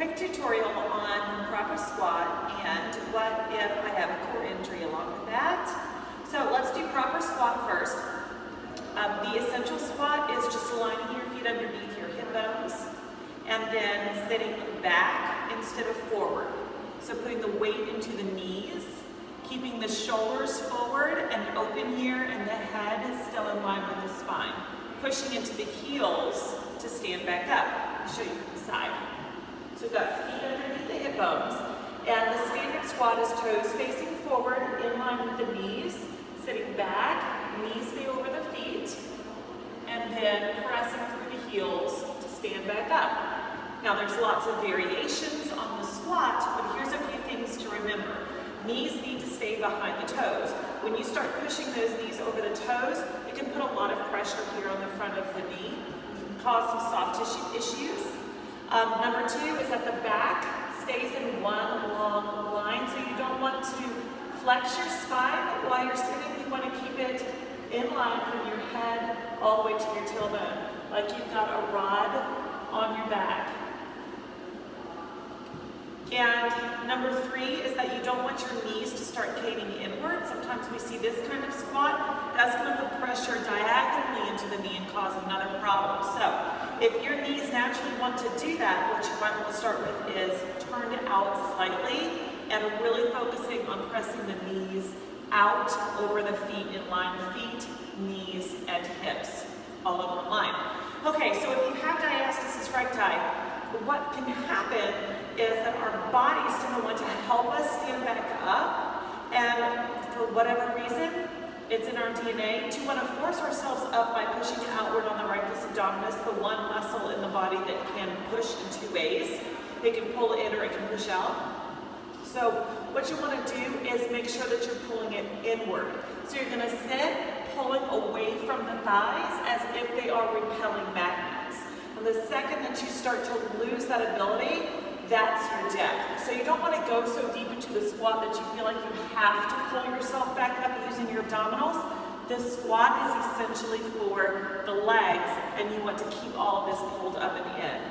quick tutorial on proper squat and what if I have a core injury along with that. So let's do proper squat first. The essential squat is just aligning your feet underneath your hip bones and then sitting back instead of forward. So putting the weight into the knees, keeping the shoulders forward and open here, and the head is still in line with the spine. Pushing into the heels to stand back up. I'll show you from the side. So we've got feet underneath the hip bones. And the standard squat is toes facing forward in line with the knees, sitting back, knees stay over the feet, and then pressing through the heels to stand back up. Now there's lots of variations on the squat, but here's a few things to remember. Knees need to stay behind the toes. When you start pushing those knees over the toes, it can put a lot of pressure here on the front of the knee. It can cause some soft tissue issues. Number two is that the back stays in one long line, so you don't want to flex your spine while you're sitting. You want to keep it in line from your head all the way to your tailbone, like you've got a rod on your back. And number three is that you don't want your knees to start caving inward. Sometimes we see this kind of squat. That's going to put pressure diagonally into the knee and cause another problem. So if your knees naturally want to do that, what you might want to start with is turned out slightly and really focusing on pressing the knees out over the feet in line with feet, knees, and hips all in one line. Okay, so if you have diastasis recti, what can happen is that our bodies tend to want to help us stand back up, and for whatever reason, it's in our DNA to want to force ourselves up by pushing outward on the rectus abdominis, the one muscle in the body that can push in two ways. It can pull in or it can push out. So what you want to do is make sure that you're pulling it inward. So you're going to sit pulling away from the thighs as if they are repelling magnets. And the second that you start to lose that ability, that's your death. So you don't want to go so deep into the squat that you feel like you have to pull yourself back up using your abdominals. The squat is essentially for the legs, and you want to keep all of this pulled up and in.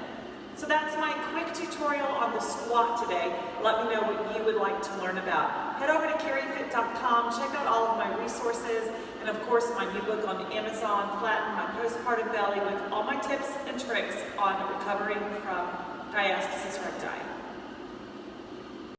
So that's my quick tutorial on the squat today. Let me know what you would like to learn about. Head over to carryfit.com, check out all of my resources, and of course my new book on Amazon, Flatten My Postpartum Belly, with all my tips and tricks on recovering from diastasis recti.